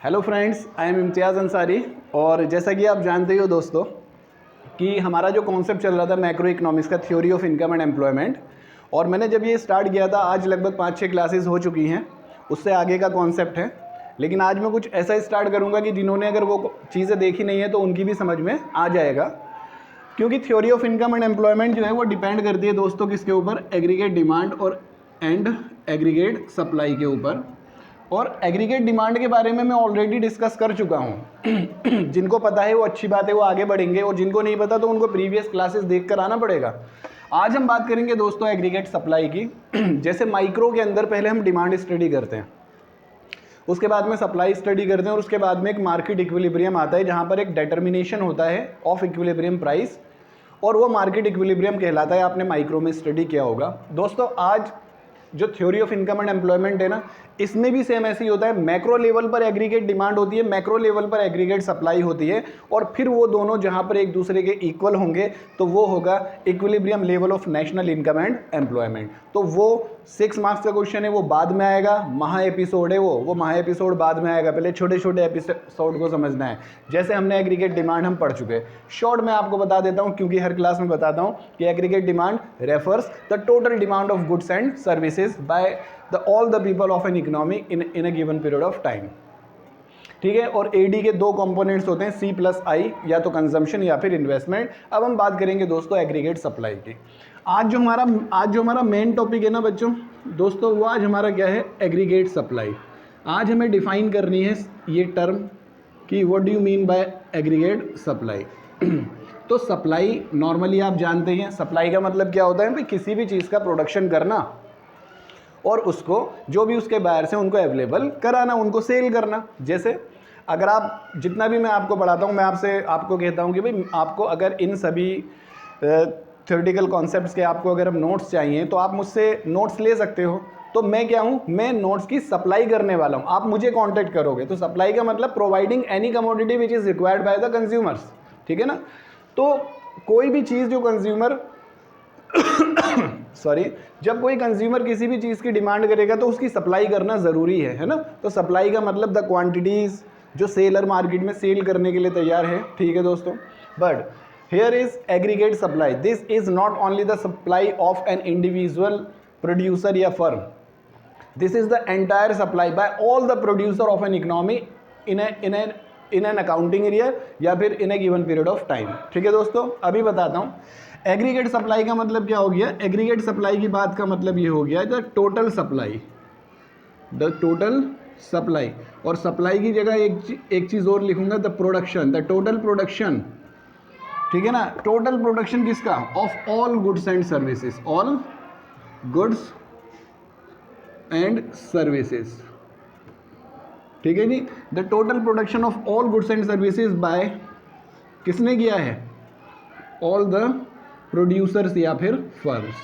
Hello friends, I am इम्तियाज़ अंसारी। और जैसा कि आप जानते ही हो दोस्तों कि हमारा जो कॉन्सेप्ट चल रहा था मैक्रो इकोनॉमिक्स का, theory of income and employment, और मैंने जब ये स्टार्ट किया था आज लगभग 5-6 क्लासेस हो चुकी हैं, उससे आगे का कॉन्सेप्ट है। लेकिन आज मैं कुछ ऐसा स्टार्ट करूँगा कि जिन्होंने अगर वो चीज़ें देखी नहीं है तो उनकी भी समझ में आ जाएगा। क्योंकि theory of income and employment जो है वो डिपेंड करती है दोस्तों किसके ऊपर, एग्रीगेट डिमांड और एग्रीगेट सप्लाई के ऊपर। और एग्रीगेट डिमांड के बारे में मैं ऑलरेडी डिस्कस कर चुका हूँ। जिनको पता है वो अच्छी बात है, वो आगे बढ़ेंगे, और जिनको नहीं पता तो उनको प्रीवियस क्लासेस देख कर आना पड़ेगा। आज हम बात करेंगे दोस्तों एग्रीगेट सप्लाई की। जैसे माइक्रो के अंदर पहले हम डिमांड स्टडी करते हैं, उसके बाद में सप्लाई स्टडी करते हैं, और उसके बाद में एक मार्केट इक्विलिब्रियम आता है जहाँ पर एक डिटर्मिनेशन होता है ऑफ इक्विलिब्रियम प्राइस, और वो मार्केट इक्विलिब्रियम कहलाता है। आपने माइक्रो में स्टडी किया होगा दोस्तों। आज जो theory of income and employment है ना, इसमें भी सेम ऐसे ही होता है। मैक्रो लेवल पर एग्रीगेट डिमांड होती है, मैक्रो लेवल पर एग्रीगेट सप्लाई होती है, और फिर वो दोनों जहाँ पर एक दूसरे के इक्वल होंगे तो वो होगा equilibrium level of national income and employment. तो वो 6 मार्क्स का क्वेश्चन है, वो बाद में आएगा। महा एपिसोड है वो महा एपिसोड बाद में आएगा, पहले छोटे छोटे एपिसोड को समझना है। जैसे हमने एग्रीगेट डिमांड हम पढ़ चुके हैं, शॉर्ट में आपको बता देता हूँ क्योंकि हर क्लास में बताता हूँ कि aggregate demand refers the total demand of goods and services bye all the people of an economy in a given period of time. ठीक है। और एडी के 2 कंपोनेंट्स होते हैं, सी प्लस आई, या तो कंजम्पशन या फिर इन्वेस्टमेंट। अब हम बात करेंगे दोस्तों एग्रीगेट सप्लाई की। आज जो हमारा मेन टॉपिक है ना बच्चों दोस्तों, वो आज हमारा क्या है, एग्रीगेट सप्लाई। आज हमें डिफाइन करनी है ये टर्म कि what do you mean by aggregate supply. तो सप्लाई नॉर्मली आप जानते हैं, सप्लाई का मतलब क्या होता है भाई, किसी भी चीज़ का प्रोडक्शन करना और उसको जो भी उसके बायर्स हैं उनको अवेलेबल कराना, उनको सेल करना। जैसे अगर आप जितना भी मैं आपको पढ़ाता हूँ, मैं आपको कहता हूँ कि भाई आपको अगर इन सभी थ्योरेटिकल कॉन्सेप्ट्स के आपको अगर हम नोट्स चाहिए तो आप मुझसे नोट्स ले सकते हो। तो मैं क्या हूँ, मैं नोट्स की सप्लाई करने वाला हूँ, आप मुझे कॉन्टेक्ट करोगे। तो सप्लाई का मतलब providing any commodity which is required by the consumers. ठीक है ना। तो कोई भी चीज़ जो कंज्यूमर जब कोई कंज्यूमर किसी भी चीज़ की डिमांड करेगा तो उसकी सप्लाई करना ज़रूरी है ना। तो सप्लाई का मतलब द क्वांटिटीज़ जो सेलर मार्केट में सेल करने के लिए तैयार है। ठीक है दोस्तों। But here is aggregate supply, this is not only the supply of an individual producer या firm, this is the entire supply by all the producer of an economy in an accounting year या फिर in a given period of time. ठीक है दोस्तों। अभी बताता हूँ aggregate supply का मतलब क्या हो गया। एग्रीगेट सप्लाई की बात का मतलब ये हो गया the total supply, the total supply. और सप्लाई की जगह एक चीज़ और लिखूंगा, the production, the total production. ठीक है ना। टोटल प्रोडक्शन किसका, of all goods and services, all goods and services. ठीक है जी। The total production of all goods and services by, किसने किया है, ऑल द प्रोड्यूसर्स या फिर फर्म्स।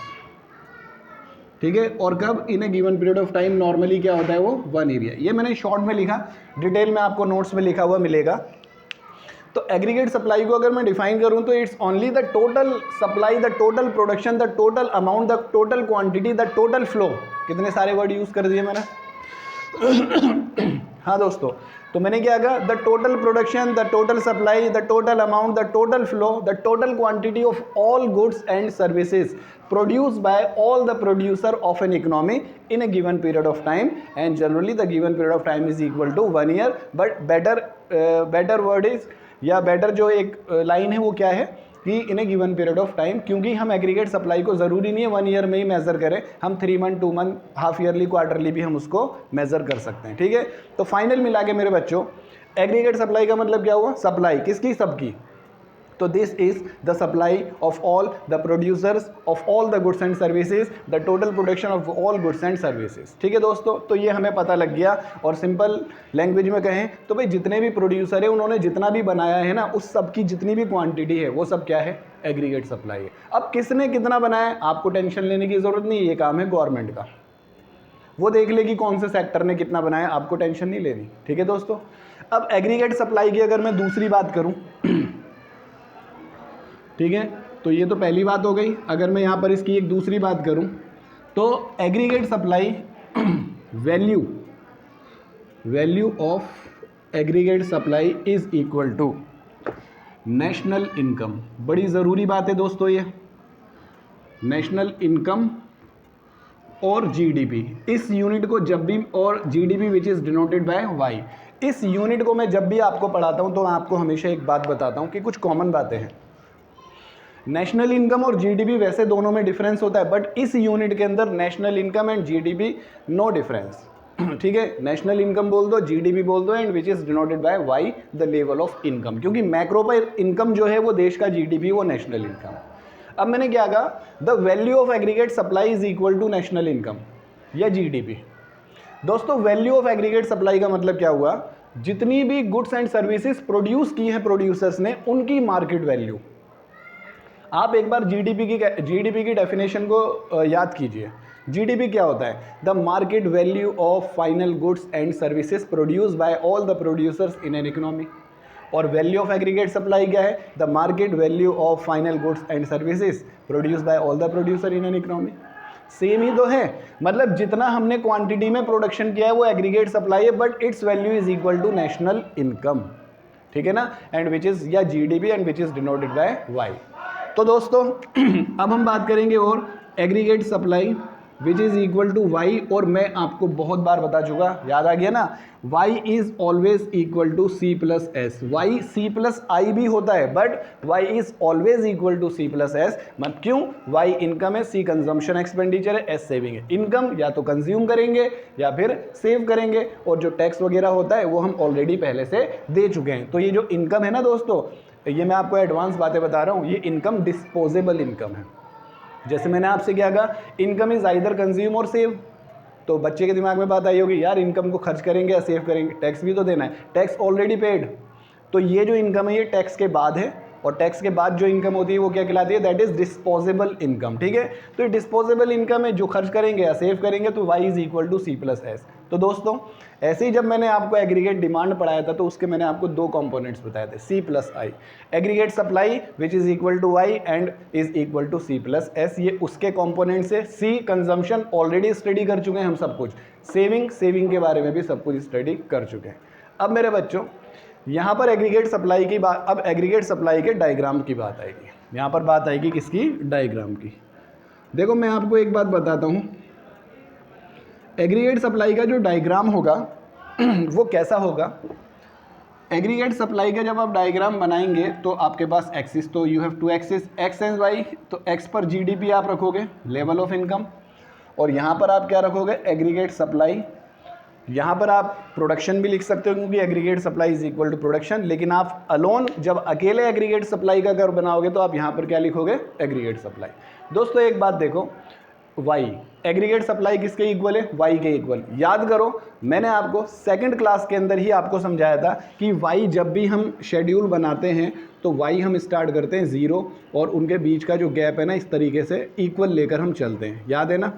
ठीक है। और कब, in a given period of time. Normally क्या होता है वो 1 ईयर। ये मैंने शॉर्ट में लिखा, डिटेल में आपको नोट्स में लिखा हुआ मिलेगा। तो एग्रीगेट सप्लाई को अगर मैं डिफाइन करूं तो it's only the total supply, the total production, the total amount, the total quantity, the total flow. कितने सारे वर्ड यूज कर दिए मैंने। हाँ दोस्तों, तो मैंने क्या कहा, the total production, the total supply, the total amount, the total flow, the total quantity of all goods and services produced by all the producer of an economy in a given period of time, and generally the given period of time is equal to 1 year, but better word is, या better जो एक line है वो क्या है कि इन a given period of time. क्योंकि हम एग्रीगेट सप्लाई को ज़रूरी नहीं है 1 ईयर में ही मेज़र करें, हम 3 month, 2 month, half yearly, quarterly भी हम उसको मेज़र कर सकते हैं। ठीक है। तो फाइनल मिला के मेरे बच्चों, एग्रीगेट सप्लाई का मतलब क्या हुआ, सप्लाई किसकी, सबकी। तो this is the supply of all the producers of all the goods and services, the total production of all goods and services. ठीक है दोस्तों। तो ये हमें पता लग गया। और सिंपल लैंग्वेज में कहें तो भाई जितने भी प्रोड्यूसर है उन्होंने जितना भी बनाया है ना, उस सब की जितनी भी क्वांटिटी है वो सब क्या है, एग्रीगेट सप्लाई है। अब किसने कितना बनाया आपको टेंशन लेने की जरूरत नहीं, ये काम है गवर्नमेंट का, वो देख लेगी कौन से सेक्टर ने कितना बनाया, आपको टेंशन नहीं लेनी। ठीक है दोस्तों। अब एग्रीगेट सप्लाई की अगर मैं दूसरी बात करूं, ठीक है, तो ये तो पहली बात हो गई। अगर मैं यहाँ पर इसकी एक दूसरी बात करूँ तो aggregate supply value of aggregate supply is equal to national income. बड़ी ज़रूरी बात है दोस्तों ये, नेशनल इनकम और जीडीपी। इस यूनिट को जब भी, और GDP which is denoted by Y, इस यूनिट को मैं जब भी आपको पढ़ाता हूं तो मैं आपको हमेशा एक बात बताता हूं कि कुछ कॉमन बातें हैं। नेशनल इनकम और जीडीपी वैसे दोनों में डिफरेंस होता है, बट इस यूनिट के अंदर national income and GDP no difference. ठीक है, नेशनल इनकम बोल दो, जीडीपी बोल दो, and which is denoted by Y the level of income, क्योंकि मैक्रो पर इनकम जो है वो देश का जीडीपी, वो नेशनल इनकम। अब मैंने क्या कहा, the value of aggregate supply is equal to national income या जीडीपी। दोस्तों वैल्यू ऑफ एग्रीगेट सप्लाई का मतलब क्या हुआ, जितनी भी गुड्स एंड सर्विसेज प्रोड्यूस की हैं प्रोड्यूसर्स ने, उनकी मार्केट वैल्यू। आप एक बार जीडीपी की डेफिनेशन को याद कीजिए। जीडीपी क्या होता है, the market value of final goods and services produce by all the producers in an economy. और वैल्यू ऑफ एग्रीगेट सप्लाई क्या है, the market value of final goods and services produce by all the producer in an economy. Same ही तो है, मतलब जितना हमने quantity में प्रोडक्शन किया है वो एग्रीगेट सप्लाई है, but its value is equal to national income. ठीक है ना, एंड विच इज या GDP and which is denoted by Y. तो दोस्तों अब हम बात करेंगे और aggregate supply which is equal to Y, और मैं आपको बहुत बार बता चुका, याद आ गया ना, Y is always equal to C plus S. Y C plus I भी होता है, but Y is always equal to C plus S. मत क्यों, वाई इनकम है, सी कंजम्पशन एक्सपेंडिचर है, एस सेविंग है। इनकम या तो कंज्यूम करेंगे या फिर सेव करेंगे, और जो टैक्स वगैरह होता है वो हम ऑलरेडी पहले से दे चुके हैं। तो ये जो इनकम है ना दोस्तों, ये मैं आपको एडवांस बातें बता रहा हूँ, ये इनकम डिस्पोजेबल इनकम है। जैसे मैंने आपसे क्या कहा, इनकम इज आइदर कंज्यूम और सेव, तो बच्चे के दिमाग में बात आई होगी, यार इनकम को खर्च करेंगे या सेव करेंगे, टैक्स भी तो देना है, टैक्स ऑलरेडी पेड। तो ये जो इनकम है ये टैक्स के बाद है, और टैक्स के बाद जो इनकम होती है वो क्या कहलाती है, दैट इज डिस्पोजेबल इनकम। ठीक है, तो ये डिस्पोजेबल इनकम है, जो खर्च करेंगे या सेव करेंगे, तो Y is equal to C plus S. तो दोस्तों ऐसे ही जब मैंने आपको एग्रीगेट डिमांड पढ़ाया था तो उसके मैंने आपको दो कंपोनेंट्स बताए थे, C plus I. Aggregate supply which is equal to Y and is equal to C plus S, ये उसके कंपोनेंट्स है। सी कंजम्पशन ऑलरेडी स्टडी कर चुके हैं हम सब कुछ, सेविंग के बारे में भी सब कुछ स्टडी कर चुके हैं। अब मेरे बच्चों यहाँ पर एग्रीगेट सप्लाई की बात, अब एग्रीगेट सप्लाई के डायग्राम की बात आएगी। यहाँ पर बात आएगी किसकी, डायग्राम की। देखो मैं आपको एक बात बताता हूँ, एग्रीगेट सप्लाई का जो डायग्राम होगा वो कैसा होगा। एग्रीगेट सप्लाई का जब आप डायग्राम बनाएंगे तो आपके पास एक्सिस, तो you have two axis, X and Y. तो एक्स पर जीडीपी आप रखोगे, लेवल ऑफ इनकम, और यहाँ पर आप क्या रखोगे, एग्रीगेट सप्लाई। यहाँ पर आप प्रोडक्शन भी लिख सकते हो क्योंकि aggregate supply is equal to production, लेकिन आप अलोन जब अकेले एग्रीगेट सप्लाई का कर्व बनाओगे तो आप यहाँ पर क्या लिखोगे, एग्रीगेट सप्लाई। दोस्तों एक बात देखो, वाई एग्रीगेट सप्लाई किसके इक्वल है, वाई के इक्वल। याद करो मैंने आपको सेकंड क्लास के अंदर ही आपको समझाया था कि वाई जब भी हम शेड्यूल बनाते हैं तो वाई हम स्टार्ट करते हैं 0, और उनके बीच का जो गैप है ना इस तरीके से इक्वल लेकर हम चलते हैं, याद है ना।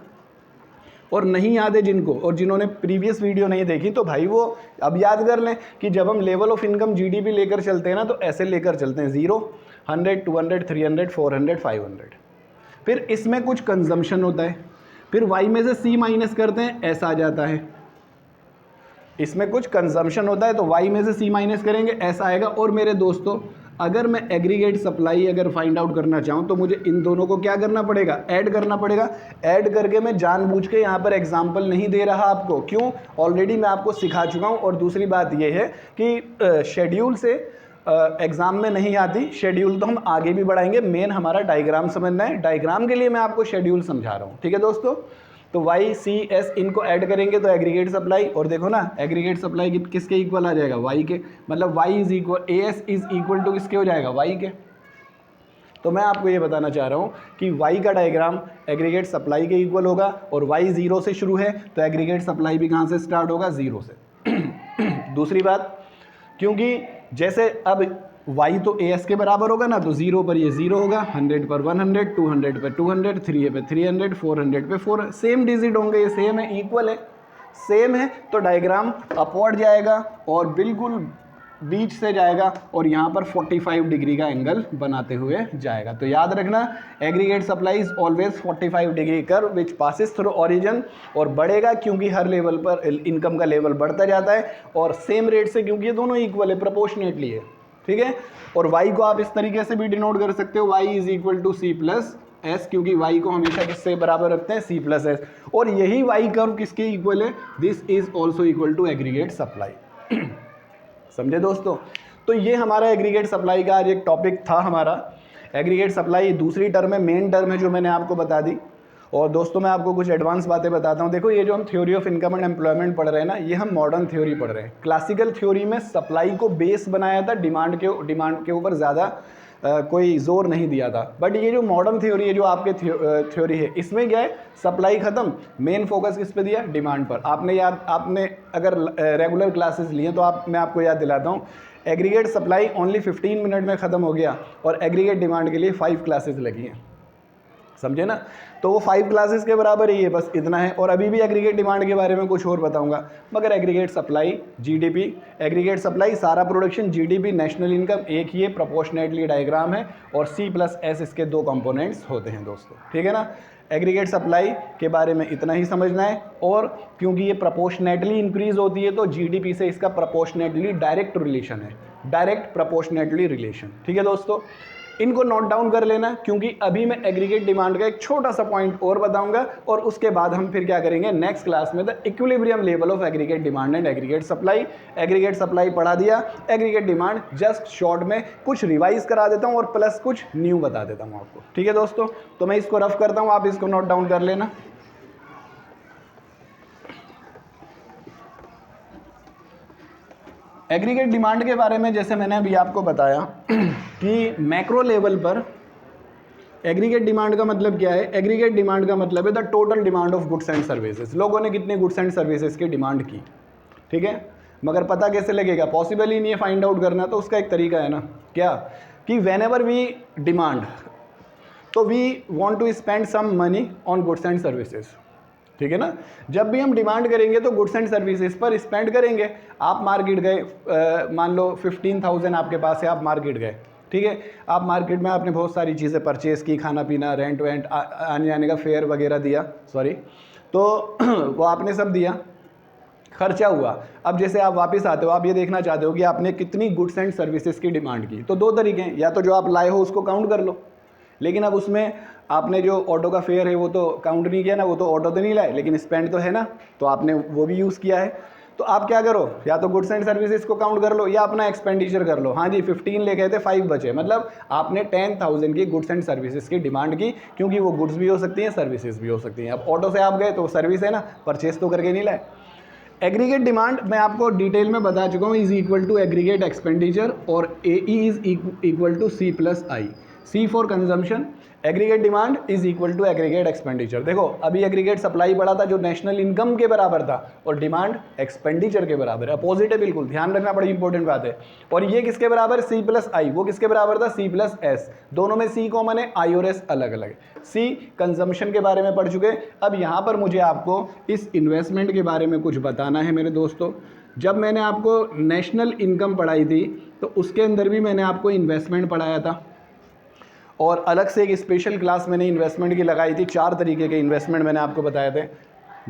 और नहीं याद है जिनको, और जिन्होंने प्रीवियस वीडियो नहीं देखी तो भाई वो अब याद कर लें कि जब हम लेवल ऑफ इनकम जीडीपी लेकर चलते हैं ना तो ऐसे लेकर चलते हैं 0, 100, 200, 300, 400, 500। फिर इसमें कुछ कंजम्पशन होता है, फिर वाई में से सी माइनस करते हैं, ऐसा आ जाता है। इसमें कुछ कंजम्पशन होता है तो वाई में से सी माइनस करेंगे, ऐसा आएगा। और मेरे दोस्तों अगर मैं एग्रीगेट सप्लाई अगर फाइंड आउट करना चाहूँ तो मुझे इन दोनों को क्या करना पड़ेगा, ऐड करना पड़ेगा। ऐड करके मैं जानबूझ के यहाँ पर एग्जाम्पल नहीं दे रहा आपको, क्यों, ऑलरेडी मैं आपको सिखा चुका हूँ। और दूसरी बात ये है कि शेड्यूल से एग्ज़ाम में नहीं आती, शेड्यूल तो हम आगे भी बढ़ाएंगे, मेन हमारा डायग्राम समझना है। डायग्राम के लिए मैं आपको शेड्यूल समझा रहा हूँ, ठीक है दोस्तों। तो वाई सी एस इनको ऐड करेंगे तो एग्रीगेट सप्लाई, और देखो ना एग्रीगेट सप्लाई किसके इक्वल आ जाएगा, वाई के, मतलब Y is equal, A S is equal to किसके हो जाएगा, वाई के। तो मैं आपको ये बताना चाह रहा हूँ कि वाई का डायग्राम एग्रीगेट सप्लाई के इक्वल होगा, और वाई 0 से शुरू है तो एग्रीगेट सप्लाई भी कहाँ से स्टार्ट होगा, 0 से। दूसरी बात, क्योंकि जैसे अब y तो as के बराबर होगा ना, तो 0 पर ये 0 होगा, 100 पर 100, 200 पे 200, 300 पे 300, 400 पे 400, सेम डिजिट होंगे, ये सेम है, इक्वल है, सेम है। तो डायग्राम अपवर्ड जाएगा और बिल्कुल बीच से जाएगा और यहाँ पर 45 डिग्री का एंगल बनाते हुए जाएगा। तो याद रखना, aggregate supply is always 45 degree curve which passes through origin, और बढ़ेगा क्योंकि हर लेवल पर इनकम का लेवल बढ़ता जाता है, और सेम रेट से, क्योंकि ये दोनों इक्वल है, प्रोपोर्शनेटली है, ठीक है। और y को आप इस तरीके से भी डिनोट कर सकते हो, y is equal to C plus S, क्योंकि y को हमेशा किससे बराबर रखते हैं, c प्लस एस, और यही y कर्व किसके इक्वल है, this is also equal to aggregate supply. समझे दोस्तों। तो ये हमारा एग्रीगेट सप्लाई का आज एक टॉपिक था हमारा। एग्रीगेट सप्लाई दूसरी टर्म है, मेन टर्म है जो मैंने आपको बता दी। और दोस्तों मैं आपको कुछ एडवांस बातें बताता हूँ। देखो ये जो हम theory of income and employment पढ़ रहे हैं ना, ये हम मॉडर्न थ्योरी पढ़ रहे हैं। क्लासिकल थ्योरी में सप्लाई को बेस बनाया था, डिमांड के ऊपर ज़्यादा कोई जोर नहीं दिया था। बट ये जो मॉडर्न थ्योरी है, जो आपके थ्योरी है, इसमें क्या है, सप्लाई खत्म, मेन फोकस किस पे दिया, डिमांड पर। आपने अगर रेगुलर क्लासेस लिए तो मैं आपको याद दिलाता हूँ, एग्रीगेट सप्लाई ओनली 15 मिनट में ख़त्म हो गया, और एग्रीगेट डिमांड के लिए 5 क्लासेस लगी हैं, समझे ना। तो वो 5 क्लासेस के बराबर ही है, बस इतना है। और अभी भी एग्रीगेट डिमांड के बारे में कुछ और बताऊंगा, मगर aggregate supply GDP, aggregate supply सारा प्रोडक्शन, जीडीपी नेशनल इनकम, एक ही प्रोपोर्शनेटली डायग्राम है, और सी प्लस एस इसके 2 कंपोनेंट्स होते हैं दोस्तों, ठीक है ना। एग्रीगेट सप्लाई के बारे में इतना ही समझना है। और क्योंकि ये प्रोपोर्शनेटली इंक्रीज होती है, तो जीडीपी से इसका प्रोपोर्शनेटली डायरेक्ट रिलेशन है, डायरेक्ट प्रोपोर्शनेटली रिलेशन, ठीक है दोस्तों। इनको नोट डाउन कर लेना, क्योंकि अभी मैं एग्रीगेट डिमांड का एक छोटा सा पॉइंट और बताऊंगा, और उसके बाद हम फिर क्या करेंगे नेक्स्ट क्लास में, the equilibrium level of aggregate demand and aggregate supply. Aggregate supply पढ़ा दिया, एग्रीगेट डिमांड जस्ट शॉर्ट में कुछ रिवाइज करा देता हूं, और प्लस कुछ न्यू बता देता हूं आपको, ठीक है दोस्तों। तो मैं इसको रफ करता हूं, आप इसको नोट डाउन कर लेना। एग्रीगेट डिमांड के बारे में जैसे मैंने अभी आपको बताया कि मैक्रो लेवल पर एग्रीगेट डिमांड का मतलब क्या है, एग्रीगेट डिमांड का मतलब है the total demand of goods and services. लोगों ने कितने गुड्स एंड सर्विसेज की डिमांड की, ठीक है। मगर पता कैसे लगेगा, पॉसिबल ही नहीं है फाइंड आउट करना। तो उसका एक तरीका है ना, क्या, कि वेन एवर वी डिमांड, तो we want to spend some money on goods and services, ठीक है ना। जब भी हम डिमांड करेंगे तो गुड्स एंड सर्विसेज पर स्पेंड करेंगे। आप मार्केट गए, मान लो 15,000 आपके पास है, आप मार्केट गए, ठीक है। आप मार्केट में आपने बहुत सारी चीज़ें परचेज़ की, खाना पीना, रेंट वेंट, आने जाने का फेयर वगैरह दिया, सॉरी, तो वो आपने सब दिया, खर्चा हुआ। अब जैसे आप वापस आते हो, आप ये देखना चाहते हो कि आपने कितनी गुड्स एंड सर्विसेज की डिमांड की। तो 2 तरीके हैं, या तो जो आप लाए हो उसको काउंट कर लो, लेकिन अब उसमें आपने जो ऑटो का फेयर है वो तो काउंट नहीं किया ना, वो तो ऑटो तो नहीं लाए, लेकिन स्पेंड तो है ना, तो आपने वो भी यूज़ किया है। तो आप क्या करो, या तो गुड्स एंड सर्विसेज को काउंट कर लो, या अपना एक्सपेंडिचर कर लो। हाँ जी, 15 ले गए थे, 5 बचे, मतलब आपने 10,000 की गुड्स एंड सर्विसेज की डिमांड की, क्योंकि वो गुड्स भी हो सकती हैं, सर्विसेज भी हो सकती हैं। अब ऑटो से आप गए तो सर्विस है ना, परचेज तो करके नहीं लाए। एग्रीगेट डिमांड मैं आपको डिटेल में बता चुका हूँ, is equal to aggregate expenditure, और A is equal to C plus I, C for consumption, aggregate demand is equal to aggregate expenditure. देखो अभी एग्रीगेट सप्लाई बढ़ा था जो नेशनल इनकम के बराबर था, और डिमांड एक्सपेंडिचर के बराबर है, अपोजिट है, बिल्कुल ध्यान रखना, बड़ी इंपॉर्टेंट बात है। और ये किसके बराबर, सी प्लस आई, वो किसके बराबर था, सी प्लस एस। दोनों में सी कॉमन है, आई और एस अलग अलग है। सी कंजम्पशन के बारे में पढ़ चुके। अब यहाँ पर मुझे आपको इस इन्वेस्टमेंट के बारे में कुछ बताना है मेरे दोस्तों। जब मैंने आपको नेशनल इनकम पढ़ाई थी तो उसके अंदर भी मैंने आपको इन्वेस्टमेंट पढ़ाया था, और अलग से एक स्पेशल क्लास मैंने इन्वेस्टमेंट की लगाई थी। 4 तरीके के इन्वेस्टमेंट मैंने आपको बताए थे।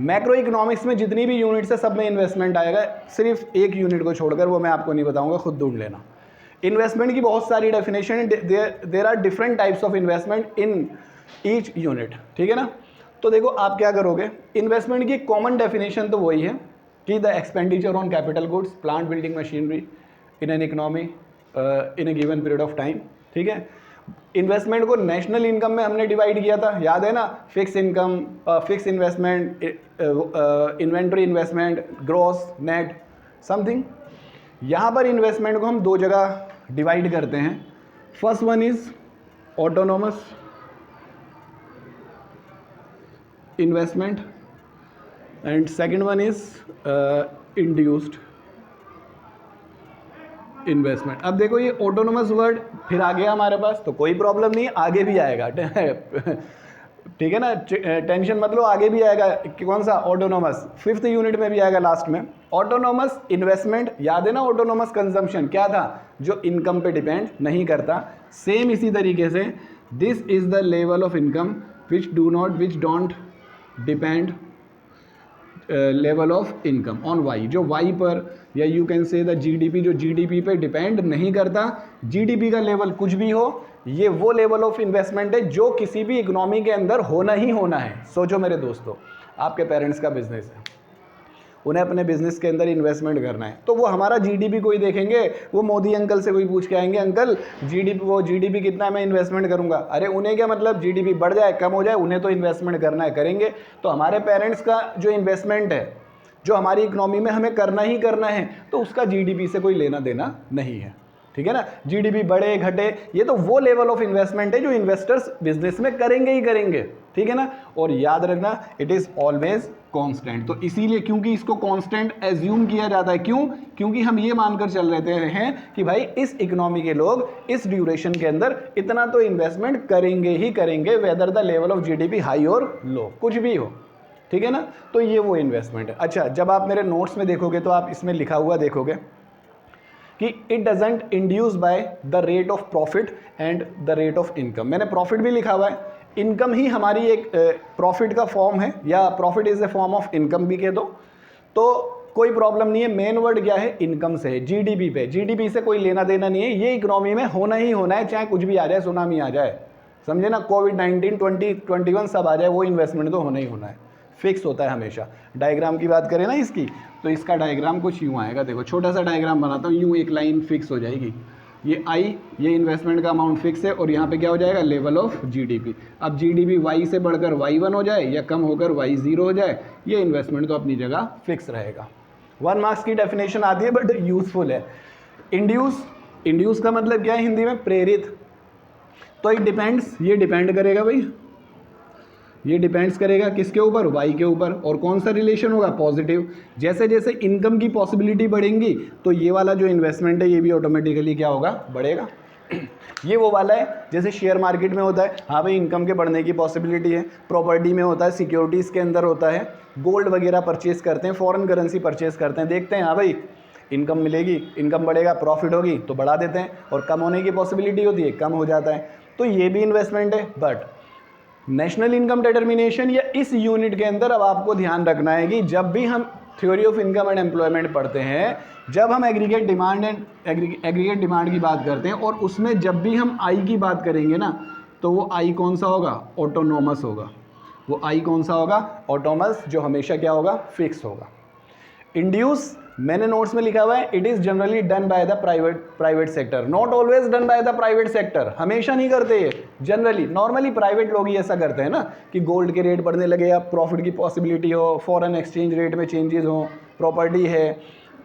मैक्रो इकोनॉमिक्स में जितनी भी यूनिट्स है सब में इन्वेस्टमेंट आएगा, सिर्फ एक यूनिट को छोड़कर, वो मैं आपको नहीं बताऊंगा, खुद ढूंढ लेना। इन्वेस्टमेंट की बहुत सारी डेफिनेशन है, there are different types of investment in each unit, ठीक है ना। तो देखो आप क्या करोगे, इन्वेस्टमेंट की कॉमन डेफिनेशन तो वही है कि the expenditure on capital goods, plant, building, machinery in an economy in a given period of time, ठीक है। इन्वेस्टमेंट को नेशनल इनकम में हमने डिवाइड किया था, याद है ना, fix income, fix investment, inventory investment, gross, net, something. यहाँ पर इन्वेस्टमेंट को हम 2 जगह डिवाइड करते हैं। First one is autonomous investment and second one is induced investment. अब देखो ये ऑटोनोमस वर्ड फिर आ गया हमारे पास, तो कोई प्रॉब्लम नहीं, आगे भी आएगा ठीक है ना, टेंशन मत लो, आगे भी आएगा कि कौन सा, ऑटोनोमस, 5th यूनिट में भी आएगा लास्ट में। ऑटोनोमस इन्वेस्टमेंट, याद है ना, ऑटोनोमस कंजम्पशन क्या था, जो इनकम पे डिपेंड नहीं करता। सेम इसी तरीके से this is the level of income which don't depend level of income on Y, जो वाई पर, या you can say the GDP, जो जीडीपी पे डिपेंड नहीं करता। जीडीपी का लेवल कुछ भी हो, ये वो लेवल ऑफ इन्वेस्टमेंट है जो किसी भी इकोनॉमी के अंदर होना ही होना है। सोचो मेरे दोस्तों, आपके पेरेंट्स का बिजनेस है, उन्हें अपने बिजनेस के अंदर इन्वेस्टमेंट करना है, तो वो हमारा जीडीपी कोई देखेंगे, वो मोदी अंकल से कोई पूछ के आएंगे, अंकल जीडीपी कितना है, मैं इन्वेस्टमेंट करूंगा। अरे उन्हें क्या मतलब, जीडीपी बढ़ जाए कम हो जाए, उन्हें तो इन्वेस्टमेंट करना है, करेंगे। तो हमारे पेरेंट्स का जो इन्वेस्टमेंट है, जो हमारी इकोनॉमी में हमें करना ही करना है, तो उसका जीडीपी से कोई लेना देना नहीं है। ठीक है ना, जीडीपी बढ़े घटे, ये तो वो लेवल ऑफ इन्वेस्टमेंट है जो इन्वेस्टर्स बिजनेस में करेंगे ही करेंगे। ठीक है ना, और याद रखना इट इज ऑलवेज कांस्टेंट। तो इसीलिए, क्योंकि इसको कांस्टेंट एज्यूम किया जाता है, क्यों, क्योंकि हम ये मानकर चल रहे हैं कि भाई इस इकोनॉमी के लोग इस ड्यूरेशन के अंदर इतना तो इन्वेस्टमेंट करेंगे ही करेंगे, whether the level of GDP high और लो, कुछ भी हो। ठीक है ना, तो ये वो इन्वेस्टमेंट है। अच्छा, जब आप मेरे नोट्स में देखोगे तो आप इसमें लिखा हुआ देखोगे कि it doesn't induce by the rate of profit and the rate of income. मैंने प्रॉफिट भी लिखा हुआ है, इनकम ही हमारी एक प्रॉफिट का फॉर्म है, या profit is a form of income भी कह दो, तो कोई प्रॉब्लम नहीं है। मेन वर्ड क्या है, इनकम से है, जीडीपी पे, जीडीपी से कोई लेना देना नहीं है, ये इकोनॉमी में होना ही होना है, चाहे कुछ भी आ जाए, सुनामी आ जाए, समझे ना, कोविड-19, 2021 सब आ जाए, वो इन्वेस्टमेंट तो होना ही होना है, फिक्स होता है हमेशा। डायग्राम की बात करें ना इसकी, तो इसका डायग्राम कुछ यूँ आएगा, देखो छोटा सा डायग्राम बनाता हूँ, यूँ एक लाइन फिक्स हो जाएगी, ये आई, ये इन्वेस्टमेंट का अमाउंट फिक्स है, और यहाँ पे क्या हो जाएगा, लेवल ऑफ जीडीपी। अब जीडीपी वाई से बढ़कर y1 हो जाए या कम होकर y0 हो जाए, ये इन्वेस्टमेंट तो अपनी जगह फिक्स रहेगा। 1 मार्क्स की डेफिनेशन आती है बट यूजफुल है। इंड्यूस का मतलब क्या है हिंदी में, प्रेरित। तो इट डिपेंड्स, ये डिपेंड करेगा भाई, ये डिपेंड्स करेगा किसके ऊपर, वाई के ऊपर, और कौन सा रिलेशन होगा, पॉजिटिव। जैसे जैसे इनकम की पॉसिबिलिटी बढ़ेंगी तो ये वाला जो इन्वेस्टमेंट है ये भी ऑटोमेटिकली क्या होगा, बढ़ेगा। ये वो वाला है जैसे शेयर मार्केट में होता है, हाँ भाई इनकम के बढ़ने की पॉसिबिलिटी है, प्रॉपर्टी में होता है, सिक्योरिटीज़ के अंदर होता है, गोल्ड वगैरह परचेज करते हैं, फॉरेन करेंसी परचेज करते हैं, देखते हैं हाँ भाई इनकम मिलेगी, इनकम बढ़ेगा, प्रॉफिट होगी तो बढ़ा देते हैं, और कम होने की पॉसिबिलिटी होती है, कम हो जाता है, तो ये भी इन्वेस्टमेंट है। बट नेशनल इनकम डिटर्मिनेशन या इस यूनिट के अंदर अब आपको ध्यान रखना है कि जब भी हम theory of income and employment पढ़ते हैं, जब हम एग्रीगेट डिमांड की बात करते हैं, और उसमें जब भी हम आई की बात करेंगे ना, तो वो आई कौन सा होगा, ऑटोनोमस होगा। वो आई कौन सा होगा, ऑटोनोमस, जो हमेशा क्या होगा, फिक्स होगा। इंड्यूस, मैंने नोट्स में लिखा हुआ है, it is generally done by the private sector, not always done by the private sector, हमेशा नहीं करते ये, जनरली नॉर्मली प्राइवेट लोग ही ऐसा करते हैं ना, कि गोल्ड के रेट बढ़ने लगे या प्रॉफिट की पॉसिबिलिटी हो, फॉरेन एक्सचेंज रेट में चेंजेस हो, प्रॉपर्टी है,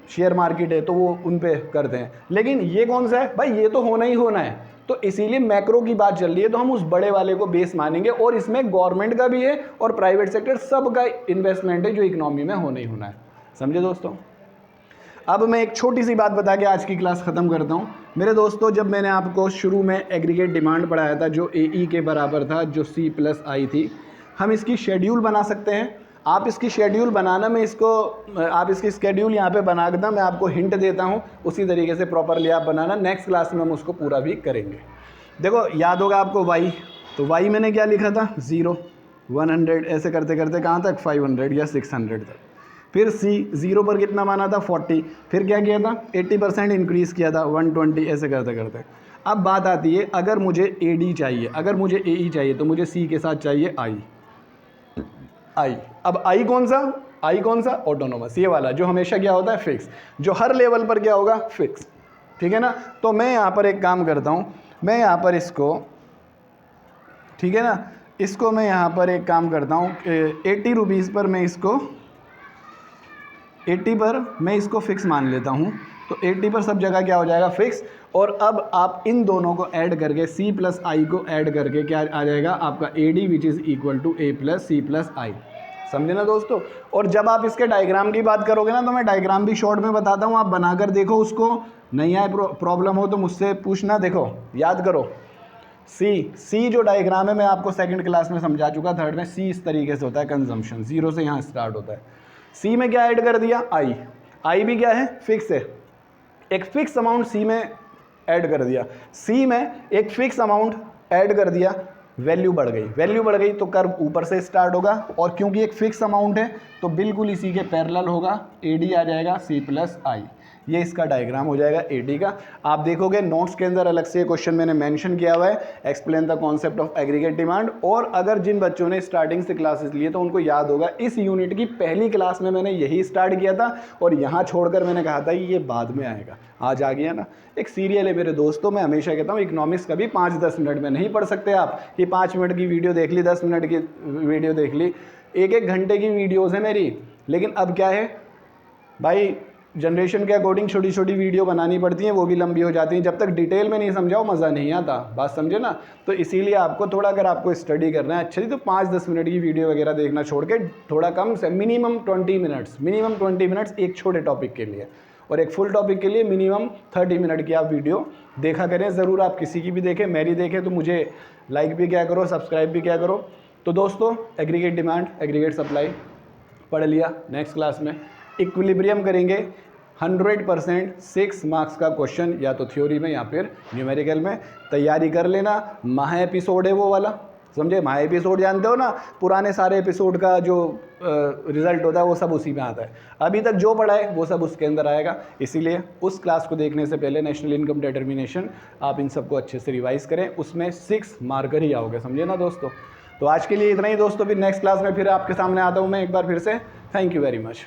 शेयर मार्केट है, तो वो उन पे करते हैं। लेकिन ये कौन सा है भाई, ये तो होना ही होना है, तो इसीलिए मैक्रो की बात चल रही है, तो हम उस बड़े वाले को बेस मानेंगे, और इसमें गवर्नमेंट का भी है और प्राइवेट सेक्टर सबका इन्वेस्टमेंट है जो इकोनॉमी में होना ही होना है। समझे दोस्तों। अब मैं एक छोटी सी बात बता के आज की क्लास ख़त्म करता हूँ। मेरे दोस्तों, जब मैंने आपको शुरू में एग्रीगेट डिमांड पढ़ाया था जो AE के बराबर था, जो C+I थी, हम इसकी शेड्यूल बना सकते हैं। आप इसकी शेड्यूल बनाना, आप इसकी स्केड्यूल यहाँ पे बना देना, मैं आपको हिंट देता हूँ, उसी तरीके से प्रॉपरली आप बनाना। नेक्स्ट क्लास में हम उसको पूरा भी करेंगे। देखो याद होगा आपको Y, तो Y मैंने क्या लिखा था, 0, 100, ऐसे करते करते कहाँ तक, 500 या 600 तक। फिर C 0 पर कितना माना था, 40, फिर क्या किया था, 80% इंक्रीज़ किया था, 120, ऐसे करते करते। अब बात आती है, अगर मुझे AD चाहिए, अगर मुझे AE चाहिए, तो मुझे C के साथ चाहिए I। अब I कौन सा, ऑटोनोमस, ये वाला जो हमेशा क्या होता है, फिक्स, जो हर लेवल पर क्या होगा, फिक्स। ठीक है ना, तो मैं यहाँ पर एक काम करता हूँ, मैं यहाँ पर इसको, ठीक है ना, इसको मैं यहाँ पर एक काम करता हूँ, 80 रुपीज़ पर मैं इसको 80 पर मैं इसको फिक्स मान लेता हूँ, तो 80 पर सब जगह क्या हो जाएगा, फिक्स। और अब आप इन दोनों को ऐड करके, C+I को ऐड करके क्या आ जाएगा आपका, AD which is equal to A + C+I। समझे ना दोस्तों। और जब आप इसके डायग्राम की बात करोगे ना, तो मैं डायग्राम भी शॉर्ट में बताता हूँ, आप बनाकर देखो, उसको नहीं आए प्रॉब्लम हो तो मुझसे पूछना। देखो याद करो, सी जो डायग्राम है मैं आपको सेकंड क्लास में समझा चुका, थर्ड में। सी इस तरीके से होता है, कंजम्पशन, जीरो से यहाँ स्टार्ट होता है। सी में क्या ऐड कर दिया, आई भी क्या है, फिक्स है, एक फिक्स अमाउंट सी में ऐड कर दिया, सी में एक फिक्स अमाउंट ऐड कर दिया, वैल्यू बढ़ गई तो कर्व ऊपर से स्टार्ट होगा, और क्योंकि एक फिक्स अमाउंट है तो बिल्कुल इसी के पैरेलल होगा, एडी आ जाएगा सी प्लस आई, ये इसका डायग्राम हो जाएगा एडी का। आप देखोगे नोट्स के अंदर अलग से क्वेश्चन मैंने मेंशन किया हुआ है, explain the concept of aggregate demand. और अगर जिन बच्चों ने स्टार्टिंग से क्लासेस लिए तो उनको याद होगा इस यूनिट की पहली क्लास में मैंने यही स्टार्ट किया था, और यहाँ छोड़कर मैंने कहा था ये बाद में आएगा, आज आ गया ना। एक सीरियल है मेरे दोस्तों, मैं हमेशा कहता हूँ इकोनॉमिक्स कभी 5-10 मिनट में नहीं पढ़ सकते आप, कि 5 मिनट की वीडियो देख ली, 10 मिनट की वीडियो देख ली, 1-1 घंटे की वीडियोज़ है मेरी। लेकिन अब क्या है भाई, जनरेशन के अकॉर्डिंग छोटी छोटी वीडियो बनानी पड़ती हैं, वो भी लंबी हो जाती हैं, जब तक डिटेल में नहीं समझाओ मज़ा नहीं आता, बात समझे ना। तो इसीलिए आपको थोड़ा, अगर आपको स्टडी करना है अच्छे से, तो 5-10 मिनट की वीडियो वगैरह देखना छोड़ के थोड़ा कम से मिनिमम 20 मिनट्स एक छोटे टॉपिक के लिए, और एक फुल टॉपिक के लिए मिनिमम 30 मिनट की आप वीडियो देखा करें। ज़रूर आप किसी की भी देखें, मेरी देखें तो मुझे लाइक भी क्या करो, सब्सक्राइब भी क्या करो। तो दोस्तों एग्रीगेट डिमांड, एग्रीगेट सप्लाई पढ़ लिया। नेक्स्ट क्लास में इक्विलिब्रियम करेंगे, 100% 6 मार्क्स का क्वेश्चन, या तो थ्योरी में या फिर न्यूमेरिकल में। तैयारी कर लेना, महा एपिसोड है वो वाला, समझे, महा एपिसोड जानते हो ना, पुराने सारे एपिसोड का जो रिजल्ट होता है वो सब उसी में आता है। अभी तक जो पढ़ा है वो सब उसके अंदर आएगा, इसीलिए उस क्लास को देखने से पहले नेशनल इनकम डिटर्मिनेशन आप इन सबको अच्छे से रिवाइज करें, उसमें 6 मार्कर ही आओगे, समझे ना दोस्तों। तो आज के लिए इतना ही दोस्तों, फिर नेक्स्ट क्लास में फिर आपके सामने आता हूँ मैं एक बार फिर से। Thank you very much.